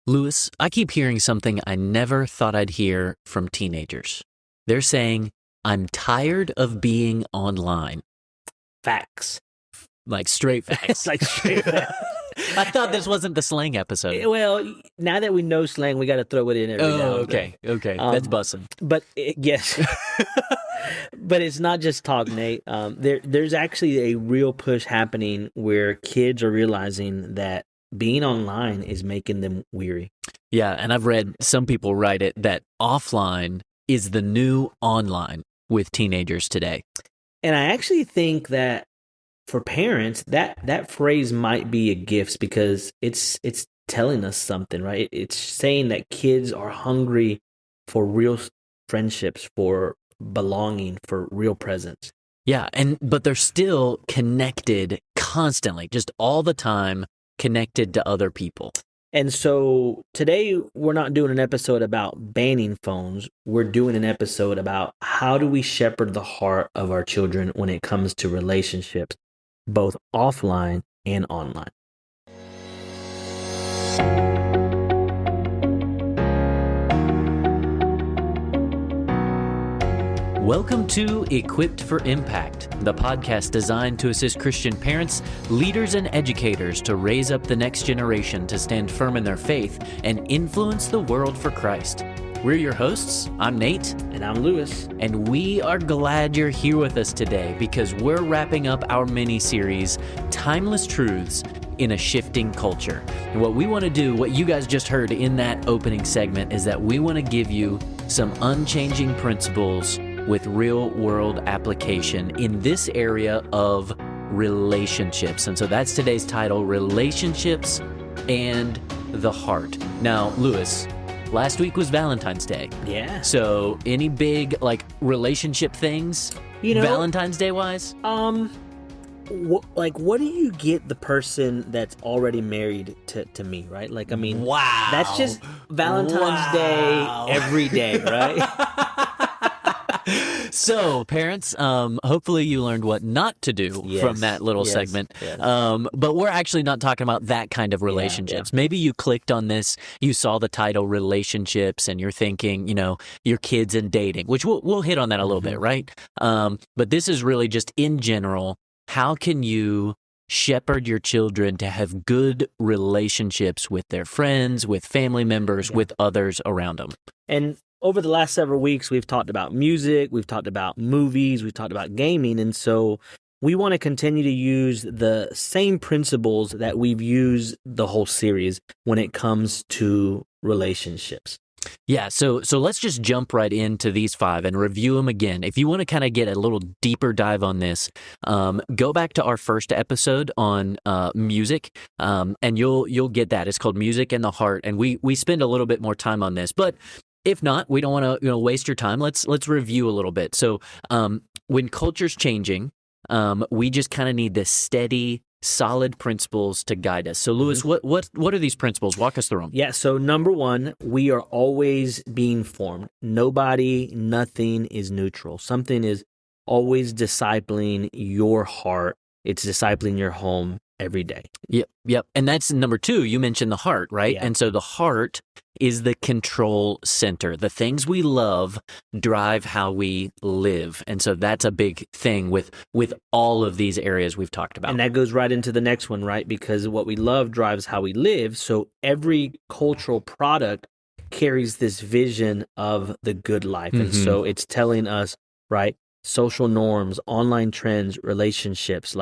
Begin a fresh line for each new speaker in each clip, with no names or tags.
Lewis, I keep hearing something I never thought I'd hear from teenagers. They're saying, I'm tired of being online.
Facts.
Like straight facts.
Like straight facts.
I thought this wasn't the slang episode.
Well, now that we know slang, we got to throw it in every now and then.
Okay. That's bussin'.
But yes, but it's not just talk, Nate. There's actually a real push happening where kids are realizing that being online is making them weary.
Yeah, and I've read some people write it that offline is the new online with teenagers today.
And I actually think that for parents, that phrase might be a gift because it's telling us something, right? It's saying that kids are hungry for real friendships, for belonging, for real presence.
Yeah, but they're still connected constantly, just all the time, connected to other people.
And so today we're not doing an episode about banning phones. We're doing an episode about how do we shepherd the heart of our children when it comes to relationships, both offline and online.
Welcome to Equipped for Impact, the podcast designed to assist Christian parents, leaders, and educators to raise up the next generation to stand firm in their faith and influence the world for Christ. We're your hosts. I'm Nate.
And I'm Lewis.
And we are glad you're here with us today because we're wrapping up our mini-series, Timeless Truths in a Shifting Culture. And what we want to do, what you guys just heard in that opening segment, is that we want to give you some unchanging principles with real-world application in this area of relationships. And so that's today's title, Relationships and the Heart. Now, Lewis, last week was Valentine's Day.
Yeah.
So any big, relationship things, Valentine's Day-wise?
What do you get the person that's already married to me, right?
Wow.
That's just Valentine's Day every day, right?
So, parents, hopefully you learned what not to do from that little segment.
Yes.
But we're actually not talking about that kind of relationships.
Yeah.
Maybe you clicked on this, you saw the title Relationships, and you're thinking, your kids and dating, which we'll hit on that a little bit, right? But this is really just in general, how can you shepherd your children to have good relationships with their friends, with family members, with others around them?
And over the last several weeks, we've talked about music, we've talked about movies, we've talked about gaming, and so we want to continue to use the same principles that we've used the whole series when it comes to relationships.
Yeah, so let's just jump right into these 5 and review them again. If you want to kind of get a little deeper dive on this, go back to our first episode on music, and you'll get that. It's called Music and the Heart, and we spend a little bit more time on this, but if not, we don't want to waste your time. Let's review a little bit. So when culture's changing, we just kind of need this steady, solid principles to guide us. So Lewis, what are these principles? Walk us through them.
Yeah, so number 1, we are always being formed. Nothing is neutral. Something is always discipling your heart. It's discipling your home every day.
Yep. And that's number 2. You mentioned the heart, right?
Yeah.
And so the heart is the control center. The things we love drive how we live. And so that's a big thing with all of these areas we've talked about.
And that goes right into the next one, right? Because what we love drives how we live. So every cultural product carries this vision of the good life. And so it's telling us, right, social norms, online trends, relationships,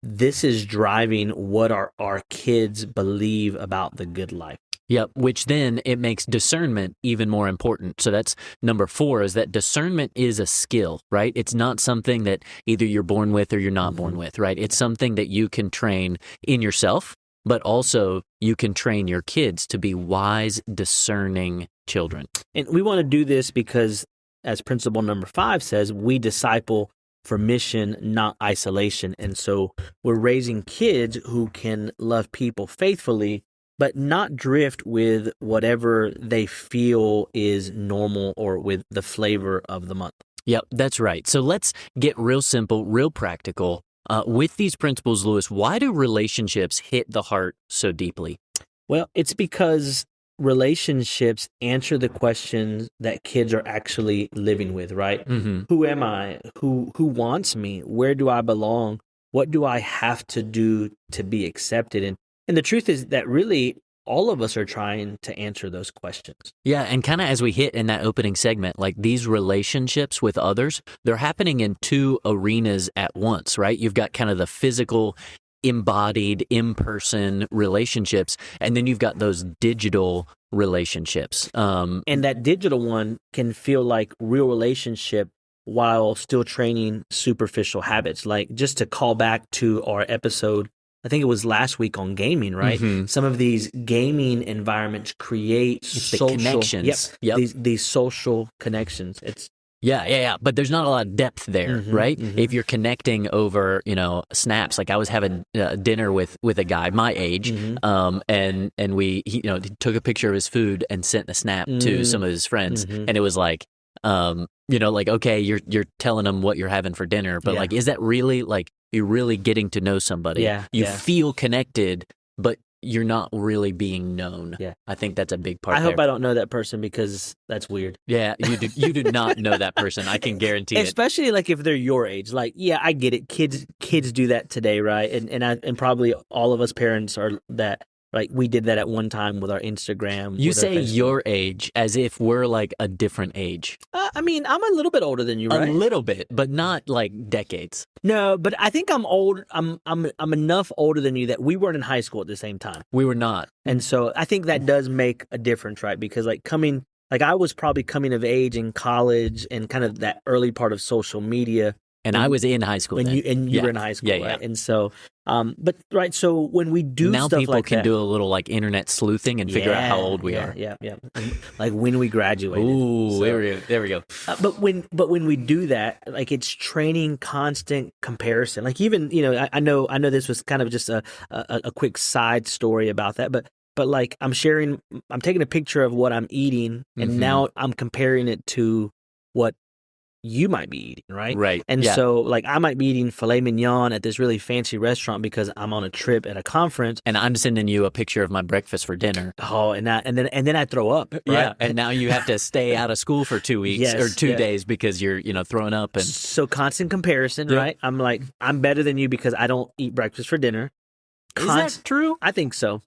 this is driving what our kids believe about the good life.
Yep, which then it makes discernment even more important. So that's number 4, is that discernment is a skill, right? It's not something that either you're born with or you're not born with, right? It's something that you can train in yourself, but also you can train your kids to be wise, discerning children.
And we want to do this because, as principle number 5 says, we disciple for mission, not isolation. And so we're raising kids who can love people faithfully, but not drift with whatever they feel is normal or with the flavor of the month.
Yep, that's right. So let's get real simple, real practical. With these principles, Lewis, why do relationships hit the heart so deeply?
Well, it's because relationships answer the questions that kids are actually living with, right?
Mm-hmm.
Who am I? Who wants me? Where do I belong? What do I have to do to be accepted? And the truth is that really all of us are trying to answer those questions.
Yeah, and kind of as we hit in that opening segment, like these relationships with others, they're happening in two arenas at once, right? You've got kind of the physical, embodied, in-person relationships, and then you've got those digital relationships.
And that digital one can feel like real relationship while still training superficial habits. Like, just to call back to our episode, I think it was last week on gaming, right?
Mm-hmm.
Some of these gaming environments create social
the connections.
Yep. These social connections. It's
Yeah. But there's not a lot of depth there, right? If you're connecting over, snaps. Like I was having dinner with a guy my age, and he took a picture of his food and sent a snap to some of his friends, and it was like, okay, you're telling them what you're having for dinner, but like, is that really like you're really getting to know somebody? You feel connected, but you're not really being known. Yeah, I think that's a big part.
I hope I don't know that person, because that's weird.
Yeah, you do not know that person. I can guarantee it.
Especially like if they're your age. Like, yeah, I get it. Kids do that today, right? And probably all of us parents are that. Like, we did that at one time with our Instagram.
You say your age as if we're like a different age.
I mean, I'm a little bit older than you, right?
A little bit, but not like decades.
No, but I think I'm old. I'm enough older than you that we weren't in high school at the same time.
We were not.
And so I think that does make a difference, right? Because I was probably coming of age in college and kind of that early part of social media.
And I was in high school then.
You were in high school, right? Yeah. And so, so when we do
now
stuff
people
like
can
that,
do a little like internet sleuthing and figure out how old we are.
Yeah. And, like when we graduated.
Ooh, so, there we go.
But when we do that, like, it's training constant comparison. Like, even, I know this was kind of just a quick side story about that, but like I'm taking a picture of what I'm eating, and now I'm comparing it to what you might be eating, right?
Right.
And so, like, I might be eating filet mignon at this really fancy restaurant because I'm on a trip at a conference,
and I'm sending you a picture of my breakfast for dinner.
Oh, and then I throw up, right?
Yeah, and now you have to stay out of school for 2 weeks or 2 days because you're throwing up. And
so constant comparison, right? I'm like, I'm better than you because I don't eat breakfast for dinner.
Is that true?
I think so.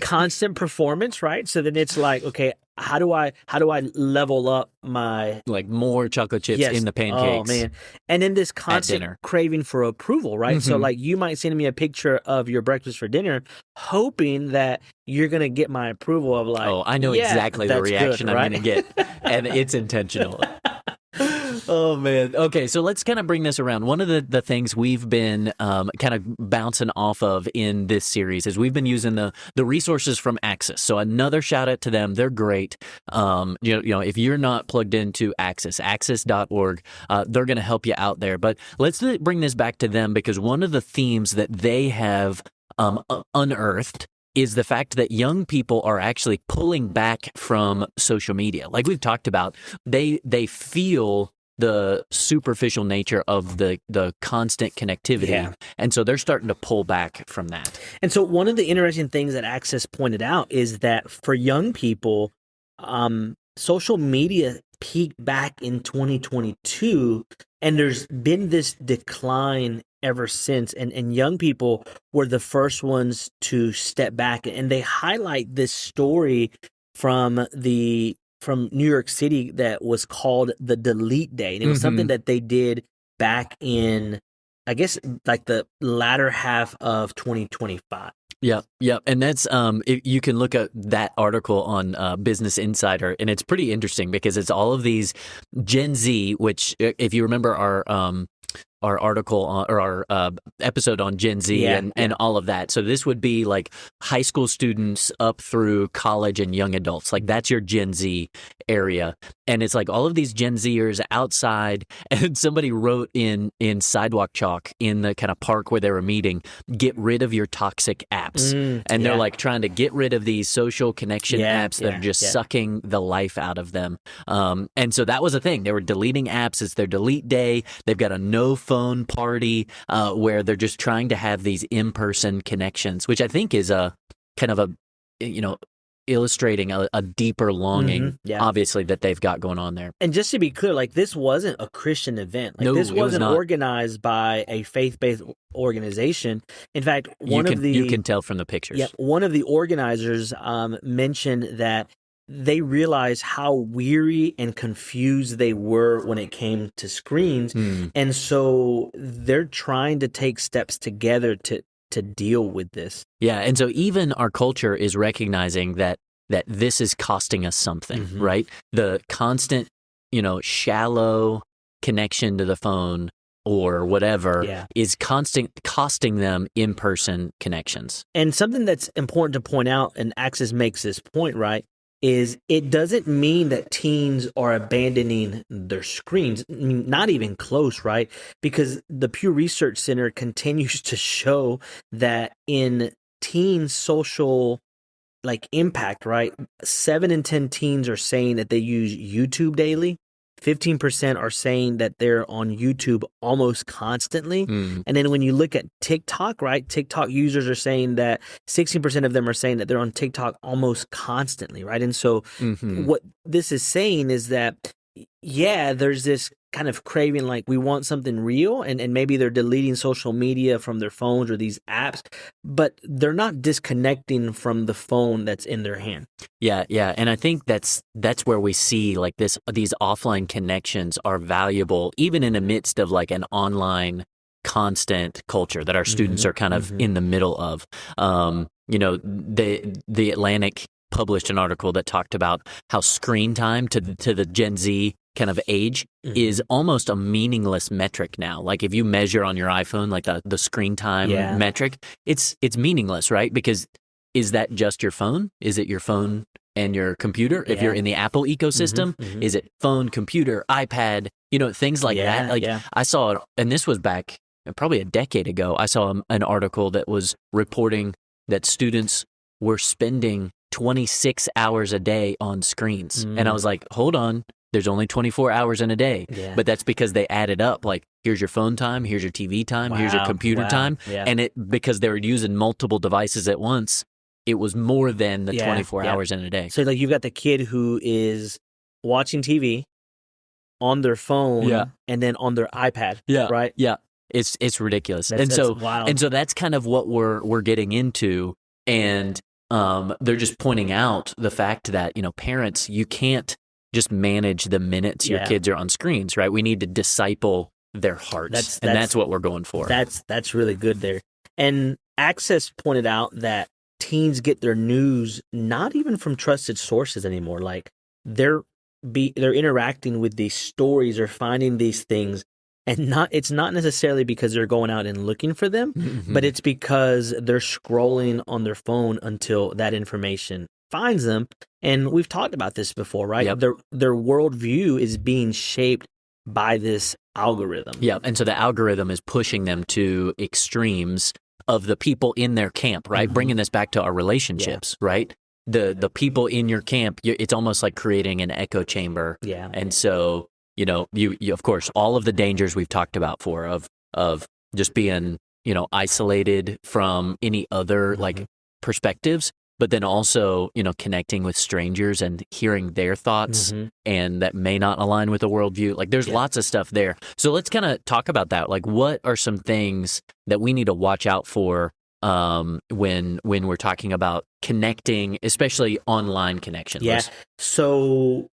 Constant performance, right? So then it's like, okay, how do I level up my,
like, more chocolate chips in the pancakes?
Oh man! And then this constant craving for approval, right? So like, you might send me a picture of your breakfast for dinner, hoping that you're gonna get my approval of, like,
oh, I know exactly the reaction
good, right?
I'm gonna get, and it's intentional. Oh, man. Okay, so let's kind of bring this around. One of the things we've been kind of bouncing off of in this series is we've been using the resources from Access. So another shout out to them. They're great. If you're not plugged into access.org, they're going to help you out there. But let's bring this back to them, because one of the themes that they have unearthed is the fact that young people are actually pulling back from social media. Like we've talked about, they feel the superficial nature of the constant connectivity. And so they're starting to pull back from that.
And so one of the interesting things that Access pointed out is that for young people, social media peaked back in 2022, and there's been this decline ever since. And young people were the first ones to step back. And they highlight this story from New York City that was called the Delete Day. And it was something that they did back in, I guess, like the latter half of 2025.
Yeah. And that's, you can look at that article on Business Insider, and it's pretty interesting because it's all of these Gen Z, which, if you remember our article or our episode on Gen Z and all of that. So this would be like high school students up through college and young adults. Like that's your Gen Z area. And it's like all of these Gen Zers outside, and somebody wrote in sidewalk chalk in the kind of park where they were meeting, get rid of your toxic apps. And they're like trying to get rid of these social connection apps that are just sucking the life out of them. And so that was a thing. They were deleting apps. It's their delete day. They've got a no phone party where they're just trying to have these in-person connections, which I think is a kind of illustrating a deeper longing, obviously, that they've got going on there.
And just to be clear, like, this wasn't a Christian event. Like,
No,
this
it was
wasn't
not.
organized by a faith-based organization. In fact,
you can tell from the pictures.
Yeah, one of the organizers mentioned that they realized how weary and confused they were when it came to screens. And so they're trying to take steps together to deal with this.
Yeah, and so even our culture is recognizing that this is costing us something, right? The constant, shallow connection to the phone or whatever is costing them in-person connections.
And something that's important to point out, and Access makes this point, right, is it doesn't mean that teens are abandoning their screens, not even close, right? Because the Pew Research Center continues to show that in teen social impact, right, 7 in 10 teens are saying that they use YouTube daily. 15% are saying that they're on YouTube almost constantly. And then when you look at TikTok, right, TikTok users are saying that 16% of them are saying that they're on TikTok almost constantly, right? And so what this is saying is that, there's this kind of craving, like, we want something real, and maybe they're deleting social media from their phones or these apps, but they're not disconnecting from the phone that's in their hand.
Yeah, and I think that's where we see like these offline connections are valuable, even in the midst of like an online constant culture that our students are kind of in the middle of. The Atlantic published an article that talked about how screen time to the Gen Z kind of age is almost a meaningless metric now. Like if you measure on your iPhone, like the screen time metric, it's meaningless, right? Because is that just your phone? Is it your phone and your computer? If you're in the Apple ecosystem, is it phone, computer, iPad, things like that? Like I saw it, and this was back probably a decade ago. I saw an article that was reporting that students were spending 26 hours a day on screens. And I was like, hold on, there's only 24 hours in a day. But that's because they added up, like, here's your phone time, here's your TV time, here's your computer time. And because they were using multiple devices at once, it was more than the 24 hours in a day.
So like you've got the kid who is watching TV on their phone and then on their iPad, right?
Yeah. It's ridiculous.
That's wild.
And so that's kind of what we're getting into. And they're just pointing out the fact that, parents, you can't just manage the minutes your kids are on screens, right? We need to disciple their hearts. That's what we're going for.
That's really good there. And Access pointed out that teens get their news not even from trusted sources anymore. Like they're interacting with these stories or finding these things, and it's not necessarily because they're going out and looking for them, but it's because they're scrolling on their phone until that information finds them. And we've talked about this before, right? Their worldview is being shaped by this algorithm.
Yeah, and so the algorithm is pushing them to extremes of the people in their camp, right? Bringing this back to our relationships, right? The people in your camp, it's almost like creating an echo chamber. And so, you of course, all of the dangers we've talked about of just being, isolated from any other like perspectives, but then also, connecting with strangers and hearing their thoughts and that may not align with the worldview. Like there's lots of stuff there. So let's kind of talk about that. Like what are some things that we need to watch out for when we're talking about connecting, especially online connections?
So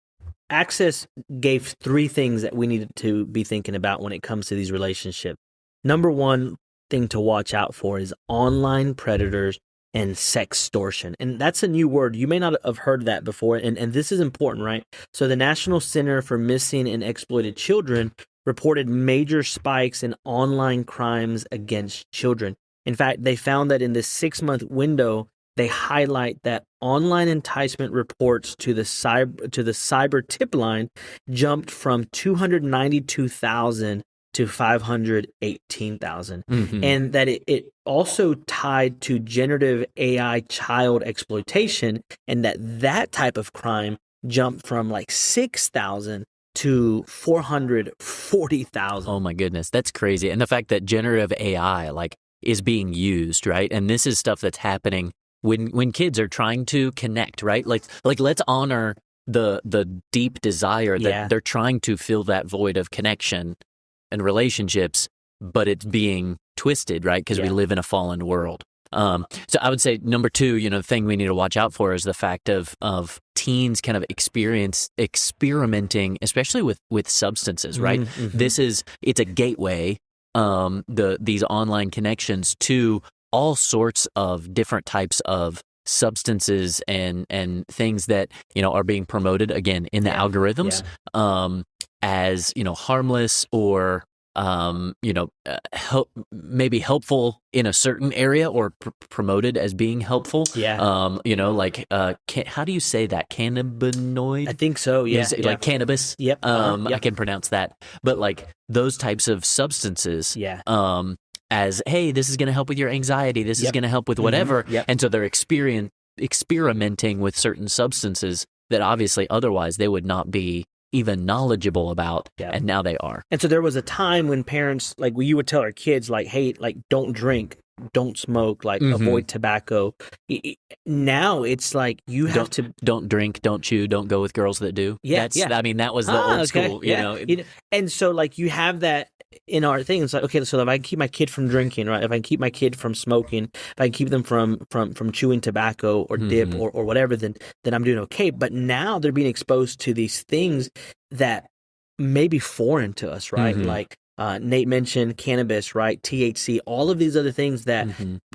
Access gave 3 things that we needed to be thinking about when it comes to these relationships. Number one thing to watch out for is online predators and sextortion. And that's a new word. You may not have heard that before. And this is important, right? So the National Center for Missing and Exploited Children reported major spikes in online crimes against children. In fact, they found that in this 6-month window, they highlight that online enticement reports to the cyber tip line jumped from 292,000 to 518,000, and that it also tied to generative AI child exploitation, and that type of crime jumped from like 6,000 to 440,000.
Oh my goodness, that's crazy. And the fact that generative AI is being used, right? And this is stuff that's happening when kids are trying to connect, right? Like let's honor the deep desire that they're trying to fill that void of connection and relationships, but it's being twisted, right? Because we live in a fallen world. So I would say number 2, the thing we need to watch out for is the fact of teens kind of experimenting, especially with substances, right? Mm-hmm. It's a gateway, these online connections to all sorts of different types of substances and things that are being promoted again in the algorithms as harmless or maybe helpful in a certain area or promoted as being helpful. How do you say that? Cannabinoid?
I think so. Yeah.
Like cannabis.
Yep.
I can pronounce that. But like those types of substances. As, hey, this is going to help with your anxiety. This is going to help with whatever. And so they're experimenting with certain substances that obviously otherwise they would not be even knowledgeable about, and now they are.
And so there was a time when parents, like, you would tell our kids, like, hey, like, don't drink, don't smoke, like, avoid tobacco. Now it's like you have
don't drink, don't chew, don't go with girls that do. I mean, that was the old school, you know.
And so, like, you have that in our thing. It's like, okay, so if I can keep my kid from drinking, right? If I can keep my kid from smoking, if I can keep them from chewing tobacco or dip or whatever, then I'm doing okay. But now they're being exposed to these things that may be foreign to us, right? Like Nate mentioned cannabis, right? THC, all of these other things that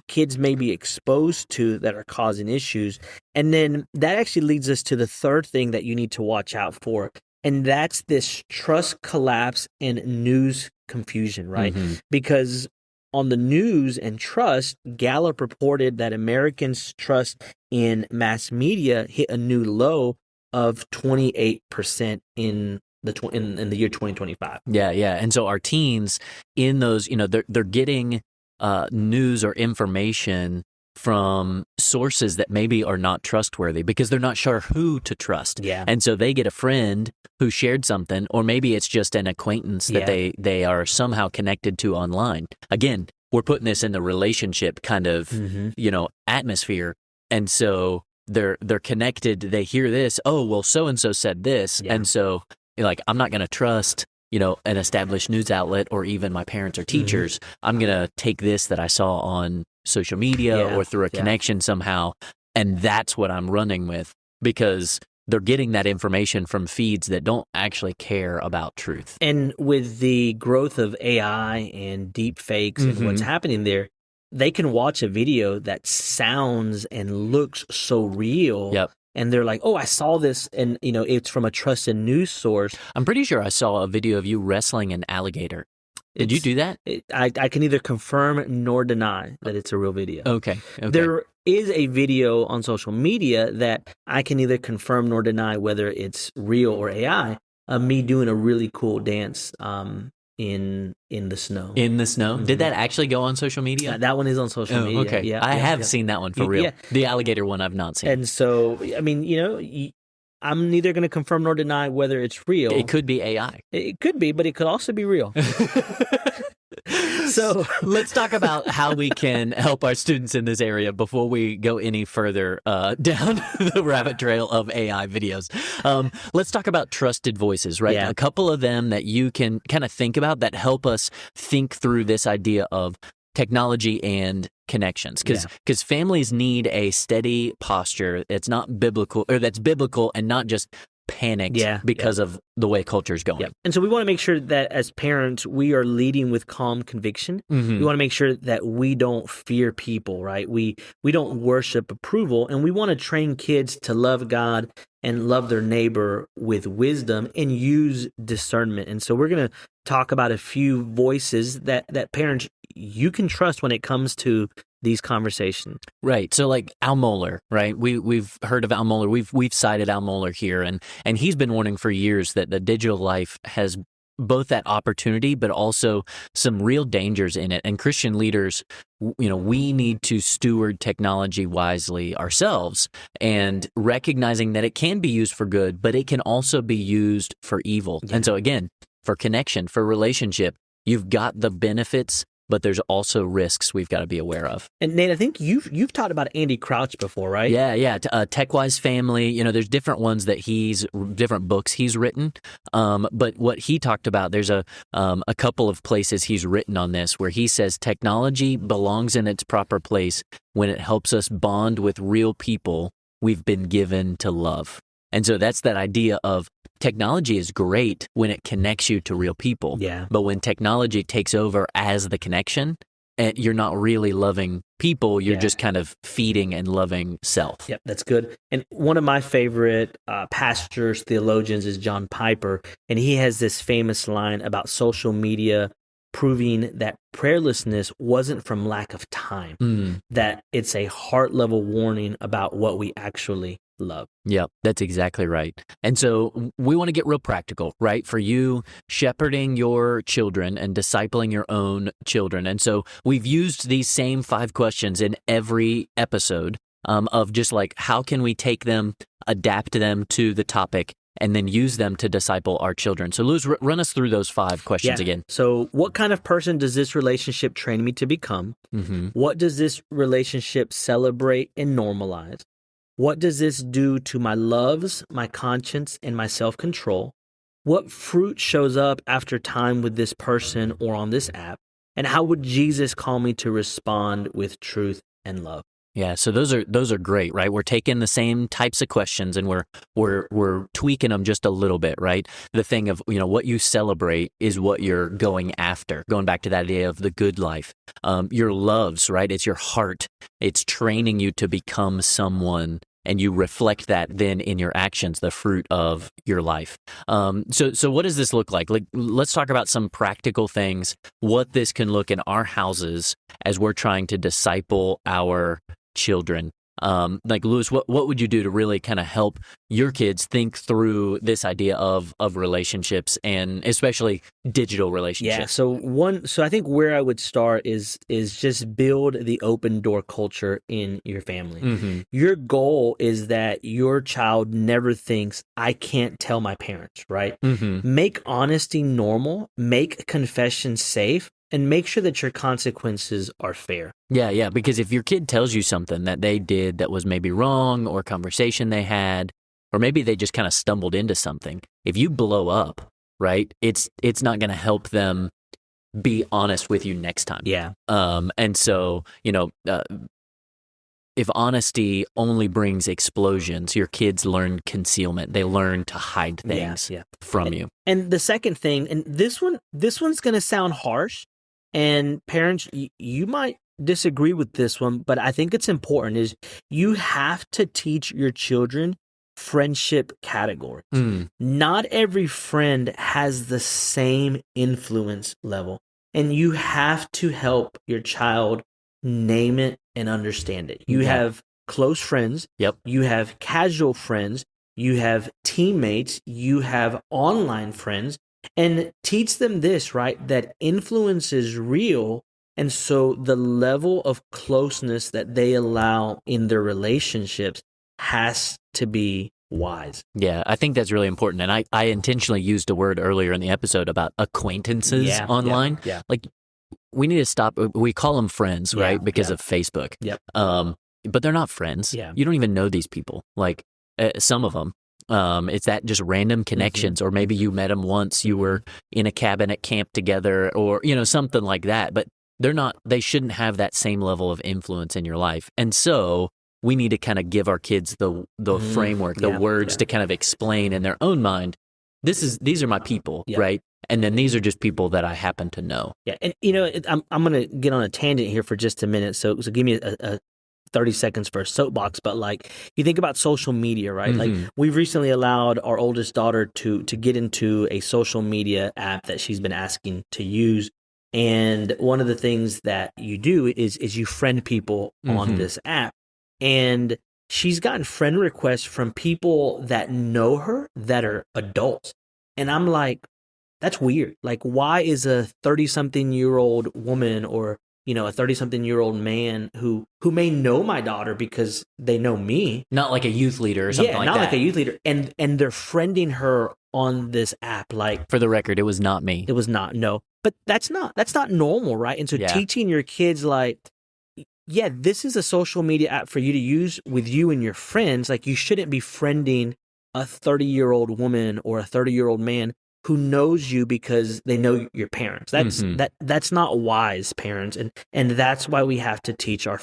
kids may be exposed to that are causing issues. And then that actually leads us to the third thing that you need to watch out for. And that's this trust collapse and news confusion, right? Because on the news and trust, Gallup reported that Americans' trust in mass media hit a new low of 28% in the year 2025.
Yeah. And so our teens in those, they're getting news or information from sources that maybe are not trustworthy because they're not sure who to trust. And so they get a friend who shared something, or maybe it's just an acquaintance that they are somehow connected to online. Again, we're putting this in the relationship kind of, atmosphere. And so they're connected. They hear this. Oh, well, so-and-so said this. And so like, I'm not going to trust, an established news outlet or even my parents or teachers. I'm going to take this that I saw on social media or through a connection somehow. And that's what I'm running with because they're getting that information from feeds that don't actually care about truth.
And with the growth of AI and deep fakes and what's happening there, they can watch a video that sounds and looks so real. And they're like, oh, I saw this, and it's from a trusted news source.
I'm pretty sure I saw a video of you wrestling an alligator. Did you do that?
I can neither confirm nor deny that it's a real video.
Okay.
There is a video on social media that I can neither confirm nor deny whether it's real or AI, of me doing a really cool dance in the snow.
In the snow? Did that actually go on social media?
That one is on social media.
Okay.
Yeah,
I have seen that one for real. The alligator one I've not seen.
And so, I mean, I'm neither going to confirm nor deny whether it's real.
It could be AI.
It could be, but it could also be real. So
let's talk about how we can help our students in this area before we go any further down the rabbit trail of AI videos. Let's talk about trusted voices, right? A couple of them that you can kind of think about that help us think through this idea of technology and connections, because families need a steady posture that's not biblical, or that's biblical and not just panicked because of the way culture is going.
And so we want to make sure that as parents, we are leading with calm conviction. We want to make sure that we don't fear people, right? We don't worship approval, and we want to train kids to love God and love their neighbor with wisdom and use discernment. And so we're going to talk about a few voices that parents, you can trust when it comes to these conversations.
Right. So like Al Mohler, right? We've heard of Al Mohler. We've cited Al Mohler here, and he's been warning for years that the digital life has both that opportunity, but also some real dangers in it. And Christian leaders, we need to steward technology wisely ourselves, and recognizing that it can be used for good, but it can also be used for evil. And so again, for connection, for relationship, you've got the benefits but there's also risks we've got to be aware of.
And Nate, I think you've talked about Andy Crouch before, right?
Yeah. TechWise Family. There's different ones that different books he's written. But what he talked about, there's a couple of places he's written on this where he says technology belongs in its proper place when it helps us bond with real people we've been given to love. And so that's that idea of technology is great when it connects you to real people.
Yeah.
But when technology takes over as the connection, and you're not really loving people, you're just kind of feeding and loving self.
Yep, that's good. And one of my favorite pastors, theologians is John Piper, and he has this famous line about social media proving that prayerlessness wasn't from lack of time, that it's a heart level warning about what we actually love.
Yep, that's exactly right. And so we want to get real practical, right? For you, shepherding your children and discipling your own children. And so we've used these same 5 questions in every episode of just like, how can we take them, adapt them to the topic, and then use them to disciple our children. So Lewis, run us through those 5 questions again.
So what kind of person does this relationship train me to become? What does this relationship celebrate and normalize? What does this do to my loves, my conscience, and my self-control? What fruit shows up after time with this person or on this app? And how would Jesus call me to respond with truth and love?
Yeah, so those are great, right? We're taking the same types of questions and we're tweaking them just a little bit, right? The thing of, what you celebrate is what you're going after. Going back to that idea of the good life. Your loves, right? It's your heart. It's training you to become someone, and you reflect that then in your actions, the fruit of your life. So what does this look like? Let's talk about some practical things, what this can look in our houses as we're trying to disciple our children. Like Lewis, what would you do to really kind of help your kids think through this idea of relationships, and especially digital relationships?
Yeah. So I think where I would start is just build the open door culture in your family. Your goal is that your child never thinks, I can't tell my parents, right? Make honesty normal, make confession safe, and make sure that your consequences are fair.
Yeah, because if your kid tells you something that they did that was maybe wrong, or a conversation they had, or maybe they just kind of stumbled into something, if you blow up, right, it's not going to help them be honest with you next time.
Yeah.
And so, if honesty only brings explosions, your kids learn concealment. They learn to hide things from you.
And the second thing, and this one's going to sound harsh, and parents, you might disagree with this one, but I think it's important, is you have to teach your children friendship categories. Not every friend has the same influence level, and you have to help your child name it and understand it. You have close friends. You have casual friends. You have teammates. You have online friends. And teach them this, right? That influence is real. And so the level of closeness that they allow in their relationships has to be wise.
Yeah, I think that's really important. And I intentionally used a word earlier in the episode about acquaintances online.
Yeah.
Like, we need to stop. We call them friends, right? Because of Facebook. But they're not friends. You don't even know these people. Like, some of them. It's that just random connections, or maybe you met them once, you were in a cabin at camp together, or, something like that. But they shouldn't have that same level of influence in your life. And so we need to kind of give our kids the framework, the words to kind of explain in their own mind, these are my people, right? And then these are just people that I happen to know.
Yeah. And, I'm going to get on a tangent here for just a minute. So give me a 30 seconds for a soapbox, but like, you think about social media, right? Like, we've recently allowed our oldest daughter to get into a social media app that she's been asking to use. And one of the things that you do is you friend people on this app. And she's gotten friend requests from people that know her that are adults. And I'm like, that's weird. Like, why is a 30-something-year-old woman or a 30-something-year-old man who may know my daughter because they know me.
Not like a youth leader or something like that.
Yeah, not like a youth leader. And they're friending her on this app. Like,
for the record, it was not me.
It was not, no. But that's not normal, right? And so teaching your kids like, yeah, this is a social media app for you to use with you and your friends. Like, you shouldn't be friending a 30-year-old woman or a 30-year-old man who knows you because they know your parents. That's not wise, parents, and that's why we have to teach our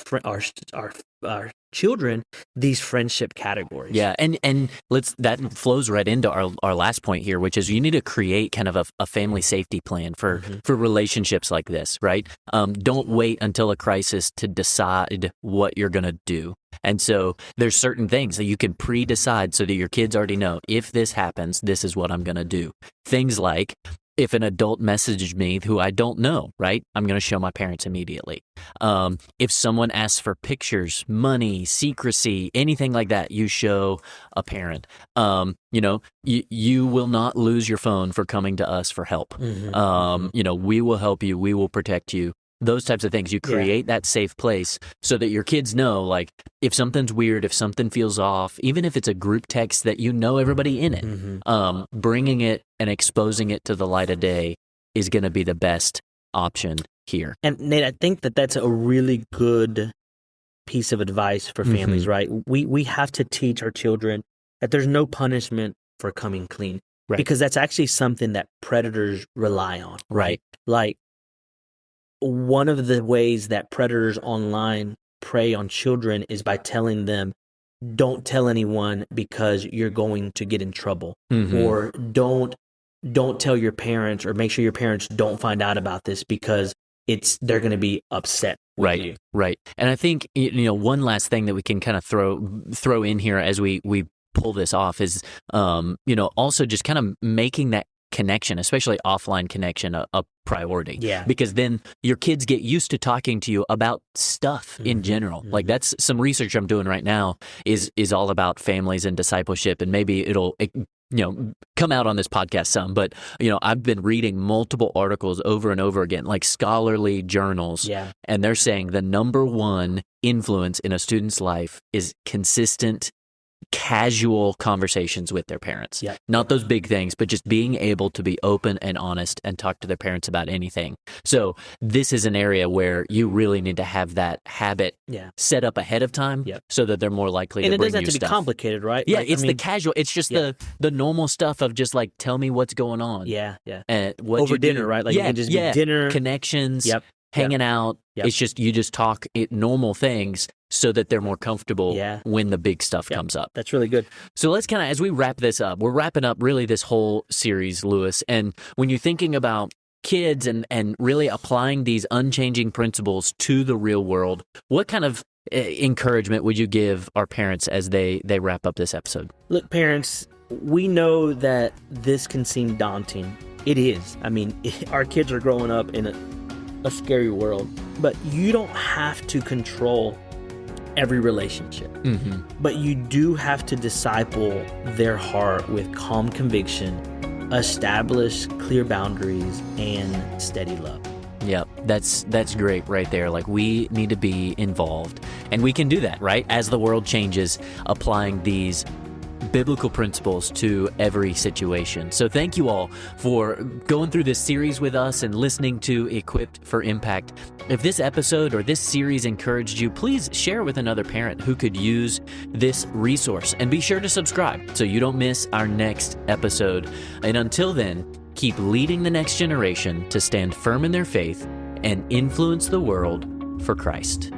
children these friendship categories.
Yeah, and that flows right into our last point here, which is you need to create kind of a family safety plan for relationships like this, right? Don't wait until a crisis to decide what you're going to do. And so there's certain things that you can pre-decide so that your kids already know, if this happens, this is what I'm going to do. Things like, if an adult messaged me who I don't know, right, I'm going to show my parents immediately. If someone asks for pictures, money, secrecy, anything like that, you show a parent. You will not lose your phone for coming to us for help. We will help you. We will protect you. Those types of things. You create that safe place so that your kids know, like, if something's weird, if something feels off, even if it's a group text that you know everybody in it, bringing it and exposing it to the light of day is going to be the best option here.
And Nate, I think that's a really good piece of advice for families, right? We have to teach our children that there's no punishment for coming clean, right? Because that's actually something that predators rely on, right? Like, one of the ways that predators online prey on children is by telling them, don't tell anyone because you're going to get in trouble, or don't tell your parents, or make sure your parents don't find out about this because they're going to be upset with you.
Right. And I think, one last thing that we can kind of throw in here as we pull this off is, also just kind of making that connection, especially offline connection, a priority.
Yeah.
Because then your kids get used to talking to you about stuff in general. Like, that's some research I'm doing right now is all about families and discipleship, and maybe it'll come out on this podcast some, but I've been reading multiple articles over and over again, like scholarly journals, and they're saying the number one influence in a student's life is consistent, casual conversations with their parents. Not those big things, but just being able to be open and honest and talk to their parents about anything. So this is an area where you really need to have that habit set up ahead of time so that they're more likely to bring you stuff. And it doesn't have to
be complicated, right?
Yeah, the casual. It's just the normal stuff of just like, tell me what's going on. And what
over dinner, right? Like, it can just be dinner.
Connections. Hanging out. It's just, you just talk normal things so that they're more comfortable when the big stuff comes up.
That's really good.
So let's kind of, as we wrap this up, we're wrapping up really this whole series, Lewis. And when you're thinking about kids and really applying these unchanging principles to the real world, what kind of encouragement would you give our parents as they wrap up this episode?
Look, parents, we know that this can seem daunting. It is. I mean, our kids are growing up in a scary world, but you don't have to control every relationship, but you do have to disciple their heart with calm conviction, establish clear boundaries, and steady love.
Yep, that's great right there. Like, we need to be involved, and we can do that, right? As the world changes, applying these biblical principles to every situation. So thank you all for going through this series with us and listening to Equipped for Impact. If this episode or this series encouraged you, please share with another parent who could use this resource, and be sure to subscribe so you don't miss our next episode. And until then, keep leading the next generation to stand firm in their faith and influence the world for Christ.